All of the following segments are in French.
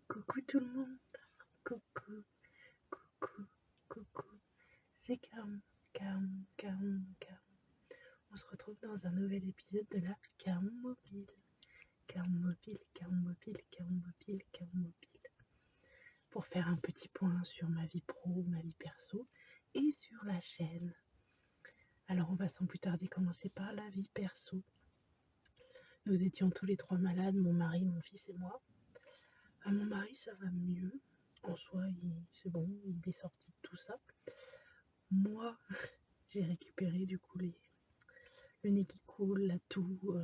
Coucou tout le monde, coucou, coucou, coucou, c'est Carm. On se retrouve dans un nouvel épisode de la Carmobile. Carmobile. Pour faire un petit point sur ma vie pro, ma vie perso et sur la chaîne. Alors on va sans plus tarder commencer par la vie perso. Nous étions tous les trois malades, mon mari, mon fils et moi. Mon mari, ça va mieux. En soi, c'est bon, il est sorti de tout ça. Moi, j'ai récupéré du coup le nez qui coule, la toux,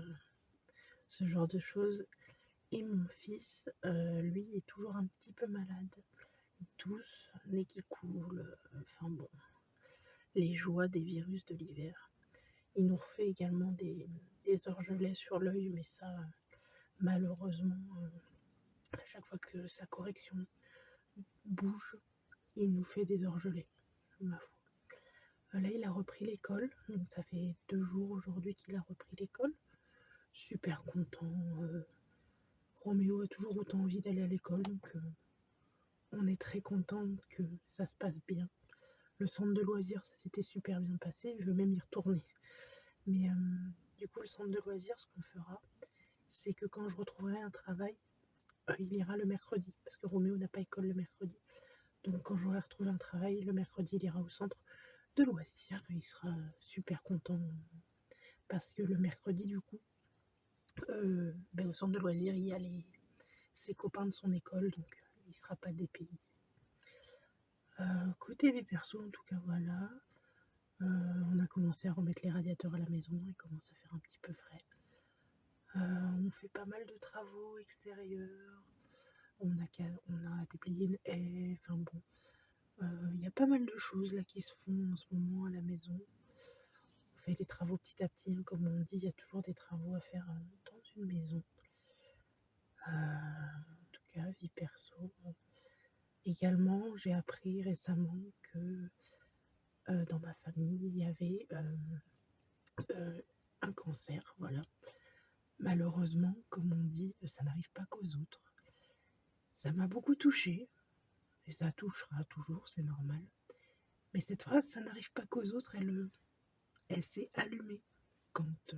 ce genre de choses. Et mon fils, lui, est toujours un petit peu malade. Il tousse, nez qui coule, enfin bon, les joies des virus de l'hiver. Il nous refait également des orgelets sur l'œil, mais ça, malheureusement, à chaque fois que sa correction bouge, il nous fait des orgelets, ma foi. Là, il a repris l'école, donc ça fait 2 jours aujourd'hui qu'il a repris l'école. Super content. Roméo a toujours autant envie d'aller à l'école, donc on est très content que ça se passe bien. Le centre de loisirs, ça s'était super bien passé, je veux même y retourner. Mais du coup, le centre de loisirs, ce qu'on fera, c'est que quand je retrouverai un travail, il ira le mercredi, parce que Roméo n'a pas école le mercredi. Donc quand j'aurai retrouvé un travail, le mercredi, il ira au centre de loisirs. Il sera super content, parce que le mercredi, du coup, au centre de loisirs, il y a ses copains de son école, donc il ne sera pas dépaysé. Côté vie perso, en tout cas, voilà. On a commencé à remettre les radiateurs à la maison, il commence à faire un petit peu frais. On fait pas mal de travaux extérieurs. On a déblayé une haie, enfin bon. Il y a pas mal de choses là qui se font en ce moment à la maison. On fait les travaux petit à petit, hein, comme on dit, il y a toujours des travaux à faire dans une maison. En tout cas, vie perso. Également, j'ai appris récemment que dans ma famille, il y avait un cancer, voilà. Malheureusement, comme on dit, ça n'arrive pas qu'aux autres. Ça m'a beaucoup touchée, et ça touchera toujours, c'est normal. Mais cette phrase, ça n'arrive pas qu'aux autres, elle s'est allumée quand,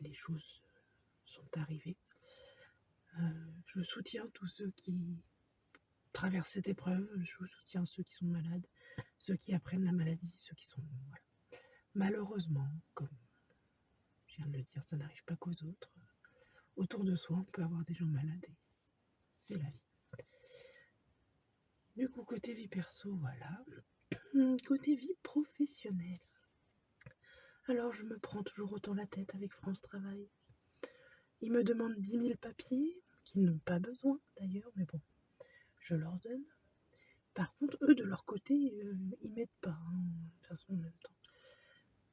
les choses sont arrivées. Je soutiens tous ceux qui traversent cette épreuve, je soutiens ceux qui sont malades, ceux qui apprennent la maladie, ceux qui sont... Voilà. Malheureusement, comme je viens de le dire, ça n'arrive pas qu'aux autres. Autour de soi, on peut avoir des gens malades et c'est la vie. Du coup, côté vie perso, voilà. Côté vie professionnelle. Alors, je me prends toujours autant la tête avec France Travail. Ils me demandent 10 000 papiers, qu'ils n'ont pas besoin d'ailleurs, mais bon, je leur donne. Par contre, eux, de leur côté, ils m'aident pas, hein, de toute façon, en même temps.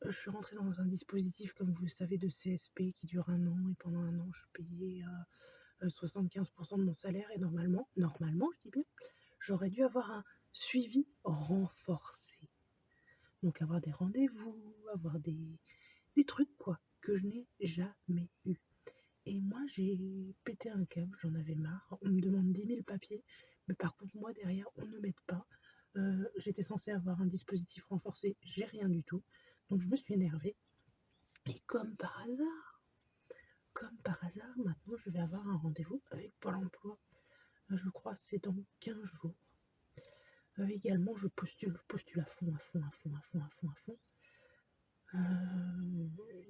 Je suis rentrée dans un dispositif, comme vous le savez, de CSP qui dure 1 an, et pendant 1 an, je suis payée à 75% de mon salaire, et normalement, je dis bien, j'aurais dû avoir un suivi renforcé. Donc avoir des rendez-vous, avoir des trucs, quoi, que je n'ai jamais eu. Et moi, j'ai pété un câble, j'en avais marre. On me demande 10 000 papiers, mais par contre, moi, derrière, on ne m'aide pas. J'étais censée avoir un dispositif renforcé, j'ai rien du tout. Donc je me suis énervée. Et comme par hasard, maintenant, je vais avoir un rendez-vous avec Pôle emploi. Je crois que c'est dans 15 jours. Également, je postule à fond.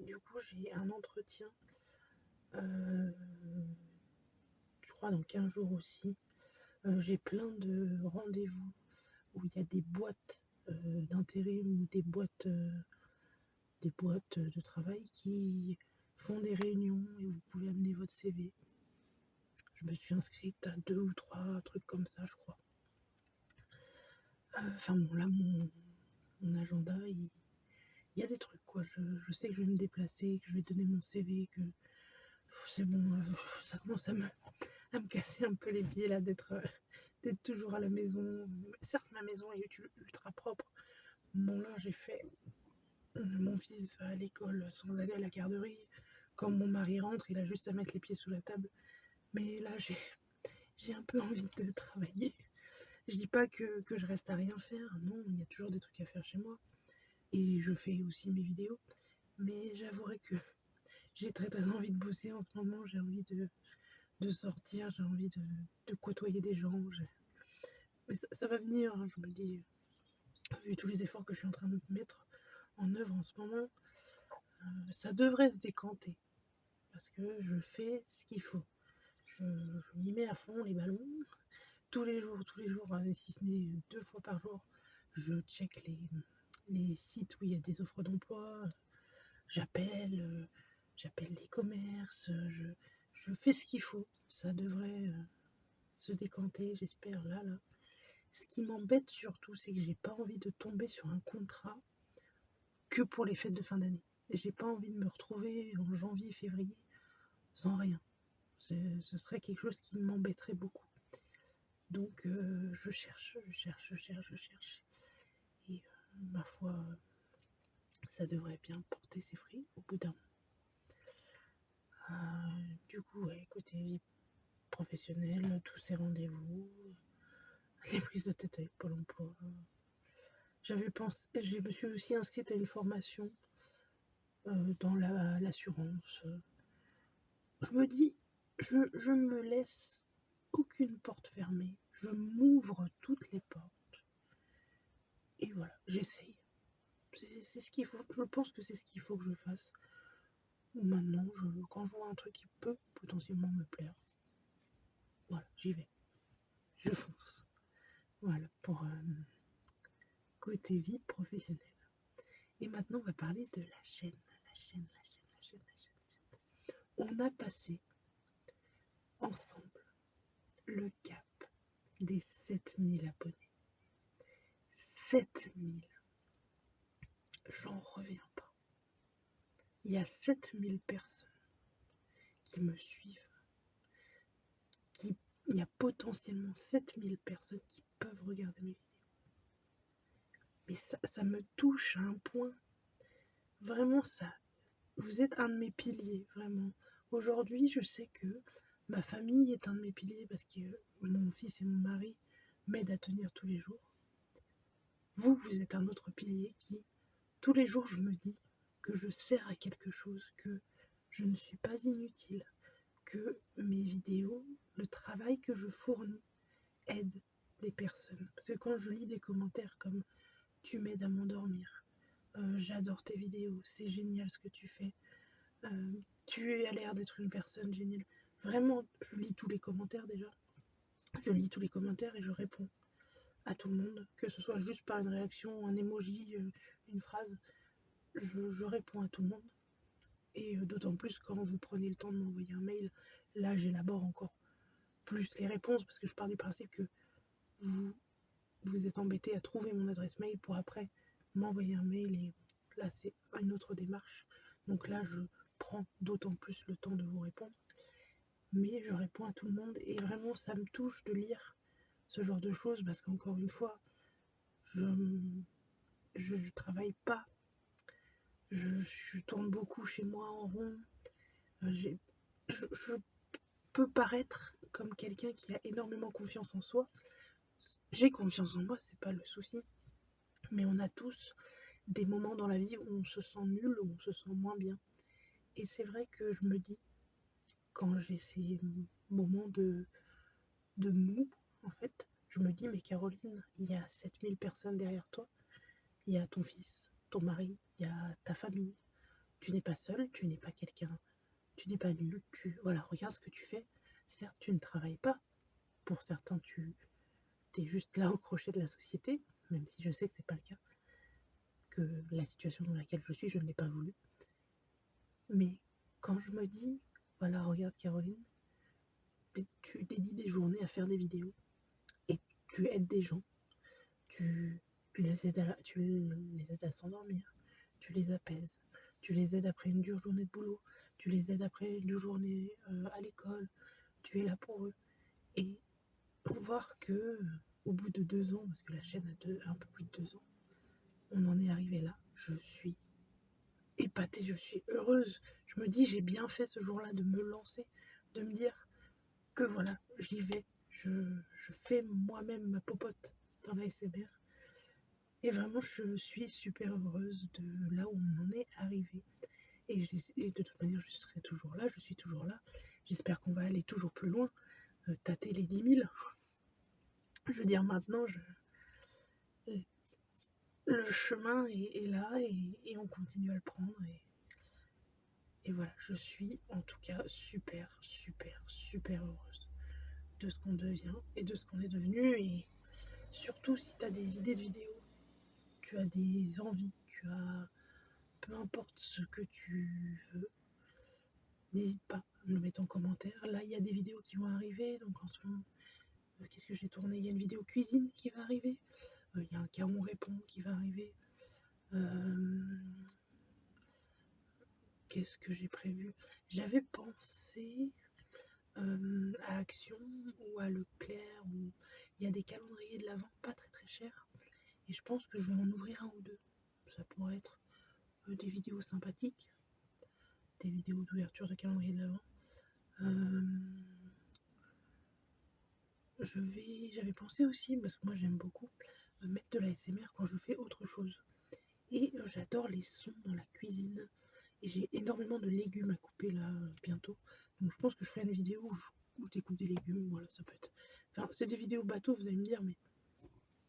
Du coup, j'ai un entretien, je crois dans 15 jours aussi. J'ai plein de rendez-vous où il y a des boîtes d'intérim ou des boîtes de travail qui font des réunions et vous pouvez amener votre CV. Je me suis inscrite à 2 ou 3 trucs comme ça, je crois. Enfin bon, là, mon agenda, il y a des trucs, quoi. Je sais que je vais me déplacer, que je vais donner mon CV, que c'est bon, ça commence à me casser un peu les pieds, là, d'être toujours à la maison. Certes, ma maison est ultra propre. Bon, là, j'ai fait... Mon fils va à l'école sans aller à la garderie. Quand mon mari rentre, il a juste à mettre les pieds sous la table. Mais là, j'ai un peu envie de travailler. Je dis pas que je reste à rien faire, non, il y a toujours des trucs à faire chez moi. Et je fais aussi mes vidéos. Mais j'avouerai que j'ai très très envie de bosser en ce moment, j'ai envie de sortir, j'ai envie de côtoyer des gens. Mais ça va venir, hein, je me dis, vu tous les efforts que je suis en train de mettre en œuvre en ce moment, ça devrait se décanter. Parce que je fais ce qu'il faut. Je m'y mets à fond les ballons. Tous les jours, si ce n'est 2 fois par jour, je check les sites où il y a des offres d'emploi. J'appelle, j'appelle les commerces, je fais ce qu'il faut. Ça devrait se décanter, j'espère, là. Ce qui m'embête surtout, c'est que j'ai pas envie de tomber sur un contrat que pour les fêtes de fin d'année. Et j'ai pas envie de me retrouver en janvier, février sans rien. Ce serait quelque chose qui m'embêterait beaucoup. Donc je cherche. Et ma foi, ça devrait bien porter ses fruits au bout d'un moment. Du coup, ouais, côté vie professionnelle, tous ces rendez-vous, les prises de tête avec Pôle emploi. J'avais pensé, je me suis aussi inscrite à une formation dans l'assurance. Je me dis, je me laisse aucune porte fermée. Je m'ouvre toutes les portes. Et voilà, j'essaye. C'est ce qu'il faut. Je pense que c'est ce qu'il faut que je fasse. Maintenant, quand je vois un truc qui peut potentiellement me plaire, voilà, j'y vais. Je fonce. Voilà, pour côté vie professionnelle. Et maintenant, on va parler de la chaîne. On a passé ensemble le cap des 7000 abonnés. 7000. J'en reviens pas. Il y a 7000 personnes qui me suivent. Il y a potentiellement 7000 personnes qui peuvent regarder mes vidéos. Mais ça me touche à un point. Vraiment, ça. Vous êtes un de mes piliers, vraiment. Aujourd'hui, je sais que ma famille est un de mes piliers parce que mon fils et mon mari m'aident à tenir tous les jours. Vous êtes un autre pilier qui, tous les jours, je me dis que je sers à quelque chose, que je ne suis pas inutile, que mes vidéos, le travail que je fournis aide des personnes. Parce que quand je lis des commentaires comme tu m'aides à m'endormir, j'adore tes vidéos, c'est génial ce que tu fais, tu as l'air d'être une personne géniale. Vraiment, je lis tous les commentaires déjà. Je lis tous les commentaires et je réponds à tout le monde, que ce soit juste par une réaction, un emoji, une phrase. Je réponds à tout le monde. Et d'autant plus quand vous prenez le temps de m'envoyer un mail, là j'élabore encore plus les réponses parce que je pars du principe que vous êtes embêté à trouver mon adresse mail pour après m'envoyer un mail et là c'est une autre démarche. Donc là je prends d'autant plus le temps de vous répondre. Mais je réponds à tout le monde et vraiment ça me touche de lire ce genre de choses parce qu'encore une fois, je travaille pas. Je tourne beaucoup chez moi en rond. Je peux paraître comme quelqu'un qui a énormément confiance en soi. J'ai confiance en moi, c'est pas le souci. Mais on a tous des moments dans la vie où on se sent nul, où on se sent moins bien. Et c'est vrai que je me dis, quand j'ai ces moments de mou, en fait, je me dis, mais Caroline, il y a 7000 personnes derrière toi. Il y a ton fils, ton mari, il y a ta famille. Tu n'es pas seule, tu n'es pas quelqu'un, tu n'es pas nul. Voilà, regarde ce que tu fais. Certes, tu ne travailles pas. Pour certains, tu es juste là au crochet de la société, même si je sais que c'est pas le cas. Que la situation dans laquelle je suis, je ne l'ai pas voulu. Mais quand je me dis, voilà, regarde Caroline, tu dédies des journées à faire des vidéos et tu aides des gens, tu les aides à s'endormir, tu les apaises, tu les aides après une dure journée de boulot, tu les aides après une dure journée à l'école, tu es là pour eux. Et voir que au bout de 2 ans, parce que la chaîne a un peu plus de 2 ans, on en est arrivé là, je suis épatée, je suis heureuse. Je me dis, j'ai bien fait ce jour-là de me lancer, de me dire, que voilà, j'y vais, je fais moi-même ma popote dans la SMR. Et vraiment, je suis super heureuse de là où on en est arrivé. Et de toute manière, je serai toujours là, je suis toujours là. J'espère qu'on va aller toujours plus loin, tâter les 10 000. Je veux dire, maintenant, le chemin est là et on continue à le prendre. Et voilà, je suis en tout cas super, super, super heureuse de ce qu'on devient et de ce qu'on est devenu. Et surtout, si tu as des idées de vidéos, tu as des envies, tu as peu importe ce que tu veux, n'hésite pas à me le mettre en commentaire. Là, il y a des vidéos qui vont arriver, donc en ce moment, qu'est-ce que j'ai tourné? Il y a une vidéo cuisine qui va arriver, il y a un cas où on répond qui va arriver. Qu'est-ce que j'ai prévu? J'avais pensé à Action ou à Leclerc, où il y a des calendriers de l'Avent pas très très chers, et je pense que je vais en ouvrir un ou deux. Ça pourrait être des vidéos sympathiques, des vidéos d'ouverture de calendrier de l'Avent. J'avais pensé aussi, parce que moi j'aime beaucoup mettre de la SMR quand je fais autre chose. Et j'adore les sons dans la cuisine. Et j'ai énormément de légumes à couper là bientôt. Donc je pense que je ferai une vidéo où je découpe des légumes. Voilà, ça peut être. Enfin, c'est des vidéos bateau, vous allez me dire, mais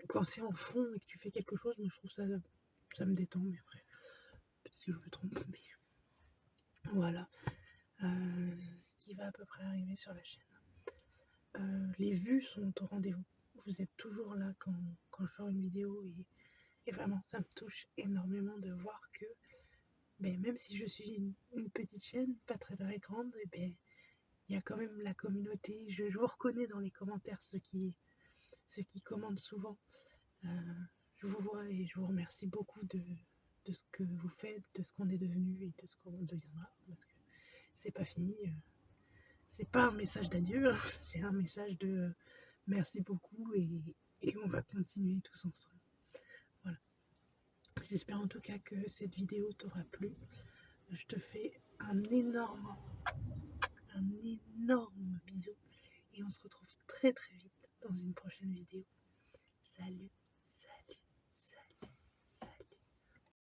quand c'est en fond et que tu fais quelque chose, moi je trouve ça me détend. Mais après, peut-être que je me trompe. Mais voilà. Ce qui va à peu près arriver sur la chaîne. Les vues sont au rendez-vous. Vous êtes toujours là quand je sors une vidéo et vraiment ça me touche énormément de voir que même si je suis une petite chaîne, pas très très grande, il y a quand même la communauté. Je vous reconnais dans les commentaires ceux qui commentent souvent. Je vous vois et je vous remercie beaucoup de ce que vous faites, de ce qu'on est devenu et de ce qu'on deviendra, parce que c'est pas fini. C'est pas un message d'adieu, hein, c'est un message de merci beaucoup et on va continuer tous ensemble. Voilà. J'espère en tout cas que cette vidéo t'aura plu. Je te fais un énorme bisou et on se retrouve très très vite dans une prochaine vidéo. Salut!